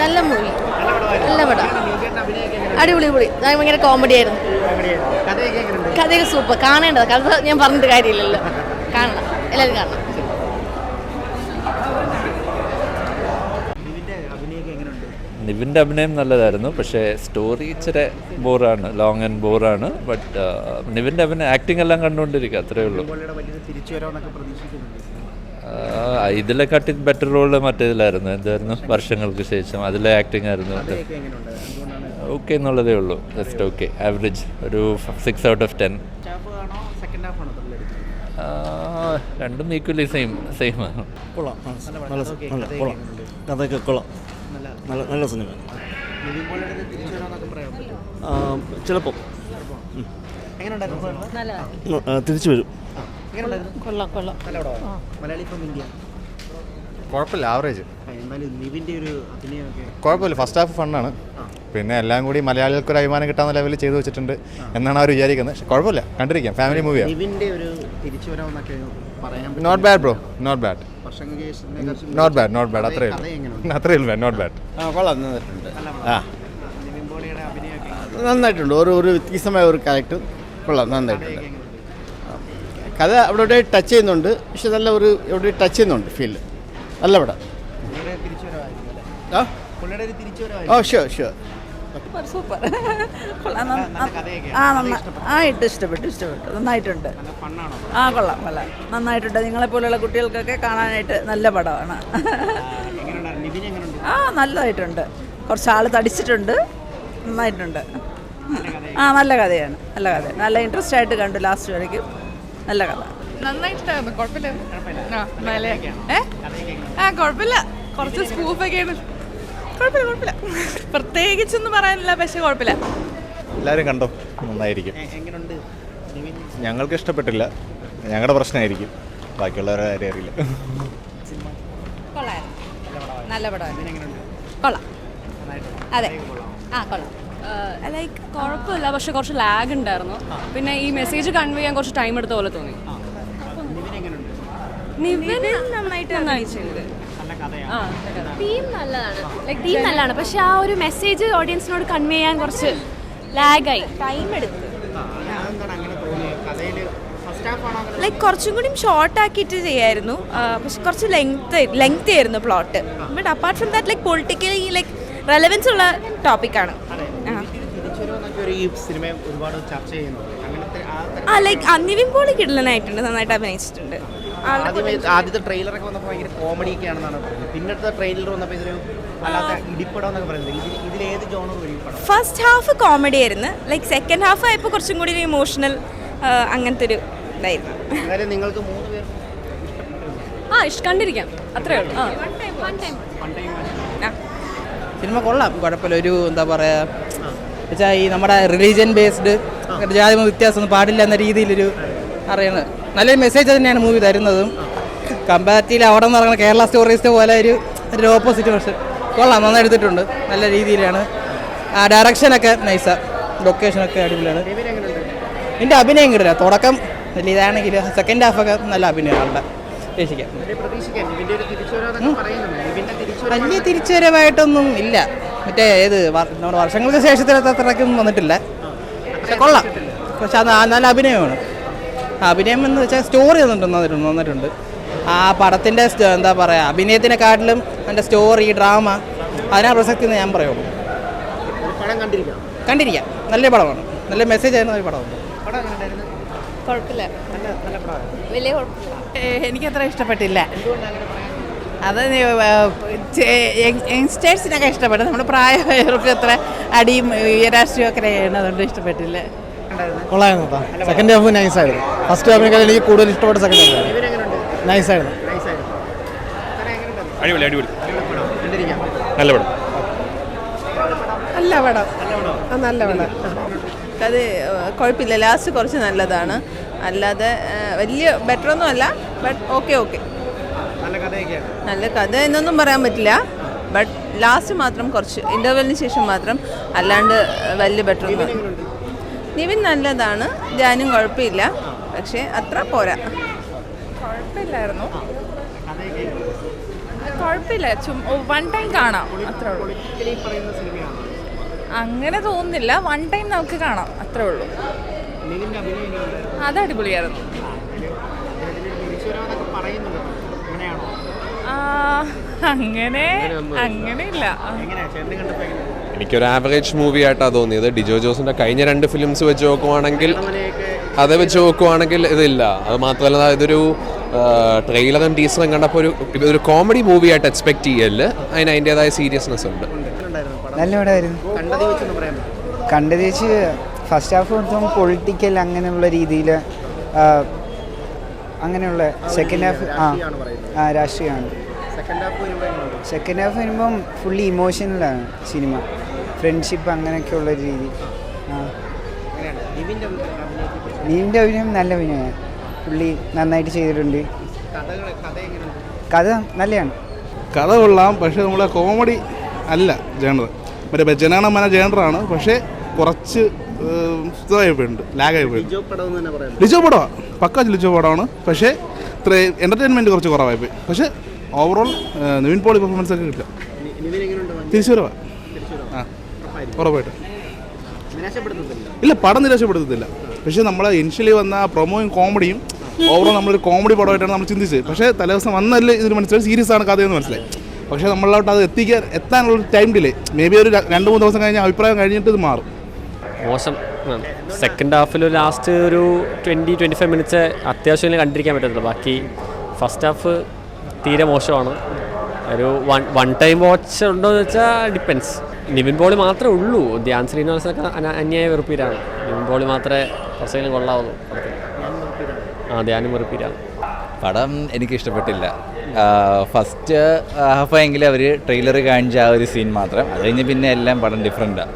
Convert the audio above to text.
നല്ല മൂവി, നല്ല പടം, അടിപൊളി പൊളി. ഭയങ്കര കോമഡി ആയിരുന്നു. കഥയൊക്കെ സൂപ്പർ, കാണേണ്ടത്. കഥ ഞാൻ പറഞ്ഞിട്ട് കാര്യമില്ലല്ലോ, കാണണം, എല്ലാവരും കാണണം. നിവിൻ്റെ അഭിനയം നല്ലതായിരുന്നു, പക്ഷേ സ്റ്റോറി ഇച്ചിരി ബോറാണ്, ലോങ് ആൻഡ് ബോറാണ്. ബട്ട് നിവിൻ്റെ അഭിനയം ആക്ടിങ് എല്ലാം കണ്ടുകൊണ്ടിരിക്കുക, അത്രേ ഉള്ളൂ. ഇതിലെക്കാട്ടി ബെറ്റർ റോള് മറ്റേതിലായിരുന്നു, എന്തായിരുന്നു, വർഷങ്ങൾക്ക് ശേഷം അതിലെ ആക്ടിങ് ആയിരുന്നു. ഓക്കെ എന്നുള്ളതേ ഉള്ളൂ, ജസ്റ്റ് ഓക്കെ, ആവറേജ്, ഒരു 6 out of 10. രണ്ടും ഈക്വലി സെയിം ആണ്. കഥയൊക്കെ കൊള്ളാം, നല്ല സിനിമ. ചിലപ്പോൾ തിരിച്ചു വരും. കുഴപ്പമില്ല, ആവറേജ്, കുഴപ്പമില്ല. ഫസ്റ്റ് ഹാഫ് ഫണ്ണാണ്, പിന്നെ എല്ലാം കൂടി മലയാളികൾക്ക് ഒരു അഭിമാനം കിട്ടാവുന്ന ലെവലിൽ ചെയ്തു വെച്ചിട്ടുണ്ട് എന്നാണ് അവർ വിചാരിക്കുന്നത്. പക്ഷെ കുഴപ്പമില്ല, കണ്ടിരിക്കാം, ഫാമിലി മൂവിയാണ്. Not bad bro, not bad, അത്രേ ഉള്ളൂ, നോട്ട് ബാഡ്. നന്നായിട്ടുണ്ട്, ഒരു വ്യത്യസ്തമായ ഒരു ക്യാരക്ടർ, കൊള്ളാം, നന്നായിട്ടുണ്ട്. കഥ അവിടെ ടച്ച് ചെയ്യുന്നുണ്ട്, പക്ഷെ നല്ല ഒരു എവിടെ ടച്ച് ചെയ്യുന്നുണ്ട് ഫീൽഡ്. നല്ല പടം. ഓ ഷുവർ. സൂപ്പർ, ഇഷ്ടപ്പെട്ടു, നന്നായിട്ടുണ്ട്. കൊള്ളാം, നന്നായിട്ടുണ്ട്. നിങ്ങളെപ്പോലുള്ള കുട്ടികൾക്കൊക്കെ കാണാനായിട്ട് നല്ല പടമാണ്. നല്ലതായിട്ടുണ്ട്. കുറച്ചാൾ തടിച്ചിട്ടുണ്ട്, നന്നായിട്ടുണ്ട്. നല്ല കഥയാണ്, നല്ല ഇൻട്രസ്റ്റ് ആയിട്ട് കണ്ടു ലാസ്റ്റ് വരയ്ക്കും. നല്ല കഥ, നന്നായിട്ടുണ്ടായിരുന്നു. കുഴപ്പമില്ല, കുഴപ്പമില്ല. കുറച്ച് സ്പൂഫൊക്കെയാണ്, കുഴപ്പമില്ല. പ്രത്യേകിച്ചൊന്നും പറയാനില്ല, പക്ഷെ കുഴപ്പമില്ല. എല്ലാവരും കണ്ടോ, നന്നായിരിക്കും. ഞങ്ങൾക്ക് ഇഷ്ടപ്പെട്ടില്ല, ഞങ്ങളുടെ പ്രശ്നമായിരിക്കും, ബാക്കിയുള്ളവരെ കാര്യം അറിയില്ല. നല്ല പടമായിരുന്നു, കൊള്ളാം. അതെ, കൊള്ളാം. ലൈക്ക് കുഴപ്പമില്ല, പക്ഷെ കുറച്ച് ലാഗ് ഉണ്ടായിരുന്നു. പിന്നെ ഈ മെസ്സേജ് കൺവേ ചെയ്യാൻ കുറച്ച് ടൈം എടുത്ത പോലെ തോന്നി. നിവിൻ നന്നായിട്ട് ചെയ്ത്. തീം നല്ലതാണ്, പക്ഷെ ആ ഒരു മെസ്സേജ് ഓഡിയൻസിനോട് കൺവേ ചെയ്യാൻ കുറച്ച് ലാഗായി, ടൈം എടുത്തു. ലൈക്ക് കുറച്ചും കൂടി ഷോർട്ട് ആക്കിയിട്ട് ചെയ്യായിരുന്നു, പക്ഷെ കുറച്ച് ലെങ്ത് ആയിരുന്നു plot. But apart from that like politically like relevance ഉള്ള ടോപ്പിക്കാണ്. ലൈക്ക് നിവിൻ പോളി കിടലനായിട്ടുണ്ട്, നന്നായിട്ട് അഭിനയിച്ചിട്ടുണ്ട്. ആദ്യത്തെ ട്രെയിലറൊക്കെ വന്നപ്പോൾ ഭയങ്കര കോമഡി ഒക്കെ ആണെന്നാണ് പറഞ്ഞത്. പിന്നത്തെ ട്രെയിലർ വന്നപ്പോൾ ഇതൊരു ഇടിപ്പടം എന്നൊക്കെ പറയുന്നത്. ഇതിലേത് ജോണർ വരും? ഫസ്റ്റ് ഹാഫ് കോമഡി ആയിരുന്നു, ലൈക്ക് സെക്കൻഡ് ഹാഫ് ആയപ്പോൾ കുറച്ചും കൂടി ഇമോഷണൽ അങ്ങനത്തെ ഒരു ഇതായിരുന്നു. നിങ്ങൾക്ക് 3 പേർക്കും കണ്ടിരിക്കാം, അത്രേ ഉള്ളൂ. സിനിമ കൊള്ളാം, കുഴപ്പമില്ല. ഒരു എന്താ പറയുക വെച്ചാൽ ഈ നമ്മുടെ റിലീജിയൻ ബേസ്ഡ് ജാതി വ്യത്യാസമൊന്നും പാടില്ല എന്ന രീതിയിലൊരു അറിയണത് നല്ലൊരു മെസ്സേജ് തന്നെയാണ് മൂവി തരുന്നതും. കമ്പാരിറ്റീവ് അവിടെ നിന്ന് ഇറങ്ങുന്ന കേരള സ്റ്റോറീസ് പോലെ ഒരു ഓപ്പോസിറ്റ് പക്ഷെ കൊള്ളാം, നന്നായി എടുത്തിട്ടുണ്ട്, നല്ല രീതിയിലാണ്. ഡയറക്ഷനൊക്കെ നൈസാണ്, ലൊക്കേഷനൊക്കെ അടിപൊളിയാണ്. എൻ്റെ അഭിനയം കിട്ടില്ല, തുടക്കം വലിയ ഇതാണെങ്കിൽ സെക്കൻഡ് ഹാഫൊക്കെ നല്ല അഭിനയമാണ്. പ്രതീക്ഷിക്കാം. വലിയ തിരിച്ചുവരവായിട്ടൊന്നും ഇല്ല, മറ്റേ നമ്മുടെ വർഷങ്ങൾക്ക് ശേഷത്തിലത്തെ അത്രയ്ക്കും വന്നിട്ടില്ല, പക്ഷെ കൊള്ളാം. പക്ഷെ നല്ല അഭിനയമാണ്. അഭിനയം എന്ന് വെച്ചാൽ സ്റ്റോറി നന്നായിട്ടുണ്ട്. ആ പടത്തിൻ്റെ എന്താ പറയുക, അഭിനയത്തിനെക്കാട്ടിലും എൻ്റെ സ്റ്റോറി, ഡ്രാമ, അതിനാ പ്രസക്തി എന്ന് ഞാൻ പറയുള്ളൂ. കണ്ടിരിക്കാം, നല്ല പടമാണ്, നല്ല മെസ്സേജ് ആയിരുന്നു ഒരു പടമാണ്. കുഴപ്പമില്ല, വലിയ കുഴപ്പമില്ല. എനിക്കത്ര ഇഷ്ടപ്പെട്ടില്ല. അത് യങ്സ്റ്റേഴ്സിനൊക്കെ ഇഷ്ടപ്പെട്ടു, നമ്മുടെ പ്രായമായവർക്ക് അത്ര അടിയും രാഷ്ട്രീയമൊക്കെ ചെയ്യുന്നതുകൊണ്ട് ഇഷ്ടപ്പെട്ടില്ല. കൊള്ളായിരുന്നു കേട്ടോ, സെക്കൻഡ് ഹാഫ് നൈസായിരുന്നു. ഫസ്റ്റ് ഹാഫിനേക്കാൾ എനിക്ക് കൂടുതൽ ഇഷ്ടപ്പെട്ട സെക്കൻഡ് ഹാഫ്. നൈസായിരുന്നു. അടിപൊളി, നല്ല പടം. നല്ല പടം. അത് കുഴപ്പമില്ല, ലാസ്റ്റ് കുറച്ച് നല്ലതാണ്, അല്ലാതെ വലിയ ബെറ്ററൊന്നും അല്ല. ബട്ട് ഓക്കെ, നല്ല കഥ എന്നൊന്നും പറയാൻ പറ്റില്ല. ബട്ട് ലാസ്റ്റ് മാത്രം കുറച്ച് ഇൻ്റർവെല്ലിന് ശേഷം മാത്രം, അല്ലാണ്ട് വലിയ ബെറ്ററൊന്നും. നിവിൻ നല്ലതാണ്, ജാനും കുഴപ്പമില്ല, പക്ഷേ അത്ര പോരാ. കുഴപ്പമില്ലായിരുന്നു, കുഴപ്പമില്ല, വൺ ടൈം കാണാം, അത്രേ ഉള്ളൂ. പൊളിറ്റിക്കലി പറയുന്ന സിനിമയാണ്. അങ്ങനെ തോന്നുന്നില്ല, വൺ ടൈം നമുക്ക് കാണാം, അത്രേ ഉള്ളൂ. നിവിൻ്റെ അഭിനയം എങ്ങനെയുണ്ട്? അത് അടിപൊളിയായിരുന്നു. തിരിച്ചുവരാന്നൊക്കെ പറയുന്നുണ്ട്, അങ്ങനെയാണോ? അങ്ങനെയില്ല. എങ്ങനെയാ ചേട്ടനെ കണ്ടപ്പോൾ എങ്ങനെയാ? എനിക്കൊരു ആവറേജ് മൂവി ആയിട്ടാണ് തോന്നിയത്. ഡിജോ ജോസിൻ്റെ കഴിഞ്ഞ 2 ഫിലിംസ് വെച്ച് നോക്കുവാണെങ്കിൽ അത് വെച്ച് നോക്കുവാണെങ്കിൽ ഇതില്ല. അത് മാത്രമല്ല ഇതൊരു ട്രെയിലറും ടീസറും കണ്ടപ്പോൾ ഇതൊരു കോമഡി മൂവി ആയിട്ട് എക്സ്പെക്ട് ചെയ്യല്. അതിന് അതിൻ്റെതായ സീരിയസ്നെസ് ഉണ്ട്. നല്ല പടമായിരുന്നു. കണ്ടത് വെച്ചൊന്ന് പറയാൻ പറ്റും? കണ്ടത് വെച്ച് ഫസ്റ്റ് ഹാഫ് മൊത്തം പൊളിറ്റിക്കൽ അങ്ങനെയുള്ള രീതിയിൽ അങ്ങനെയുള്ള സെക്കൻഡ് ഹാഫ് രാഷ്ട്രീയമാണ്. സെക്കൻഡ് ഹാഫ് വരുമ്പം ഫുള്ളി ഇമോഷണലാണ് സിനിമ, ഫ്രണ്ട്ഷിപ്പ് അങ്ങനെയൊക്കെയുള്ള രീതി. നീവിൻ്റെ അഭിനയം നല്ല അഭിനയമാണ്, പുള്ളി നന്നായിട്ട് ചെയ്തിട്ടുണ്ട്. കഥ നല്ലതാണ്. കഥ കൊള്ളാം, പക്ഷേ നമ്മളെ കോമഡി അല്ല ജേണർ, മറ്റേ ജനഗണമന ജേണറാണ്. പക്ഷേ കുറച്ച് ഇതായി പോയിട്ടുണ്ട്, ലാഗായി പോയിട്ടുണ്ട്. ലിജോ പടമാണ്, പക്ക ലിജോ പടമാണ്. പക്ഷേ ഇത്രയും എൻ്റർടൈൻമെൻറ്റ് കുറച്ച് കുറവായിപ്പോയി. പക്ഷേ ഓവറോൾ നിവിൻ പോളി പെർഫോമൻസ് ഒക്കെ കിട്ടില്ല. തിരിച്ചു വരവാ. ഉറപ്പായിട്ട് ഇല്ല, പടം നിരാശപ്പെടുത്തത്തില്ല. പക്ഷേ നമ്മളെ ഇനിഷ്യലി വന്ന പ്രൊമോയും കോമഡിയും ഓവറോൾ നമ്മളൊരു കോമഡി പടമായിട്ടാണ് നമ്മൾ ചിന്തിച്ചത്. പക്ഷേ തലേദിവസം വന്നല്ലേ ഇതിന് മനസ്സിലായി സീരിയസ് ആണ് കഥയെന്ന് മനസ്സിലായി. പക്ഷേ നമ്മളോട്ട് അത് എത്താനുള്ള ടൈം ഡിലേ, മേ ബി ഒരു 2-3 ദിവസം കഴിഞ്ഞ് അഭിപ്രായം കഴിഞ്ഞിട്ട് ഇത് മാറും. മോശം. സെക്കൻഡ് ഹാഫിൽ ലാസ്റ്റ് ഒരു 20-25 മിനിറ്റ്സ് അത്യാവശ്യം കണ്ടിരിക്കാൻ പറ്റത്തുള്ളൂ. ബാക്കി ഫസ്റ്റ് ഹാഫ് തീരെ മോശമാണ്. ഒരു വൺ ടൈം വാച്ച് ഉണ്ടോ എന്ന് വെച്ചാൽ ഡിപ്പെൻസ്. നിവിൻ പോളി മാത്രമേ ഉള്ളൂ. ധ്യാൻ ശ്രീനിവാസനൊക്കെ അന്യായ വെറുപ്പീരാണ്. നിവിൻ പോളി മാത്രമേ കുറച്ചെങ്കിലും കൊള്ളാവുള്ളൂ. ധ്യാനും വെറുപ്പീരാണ്. പടം എനിക്കിഷ്ടപ്പെട്ടില്ല. ഫസ്റ്റ് ഹാഫെങ്കിലും അവർ ട്രെയിലർ കാണിച്ച ആ ഒരു സീൻ മാത്രം, അത് കഴിഞ്ഞ് പിന്നെ എല്ലാം പടം ഡിഫറെൻറ്റാണ്.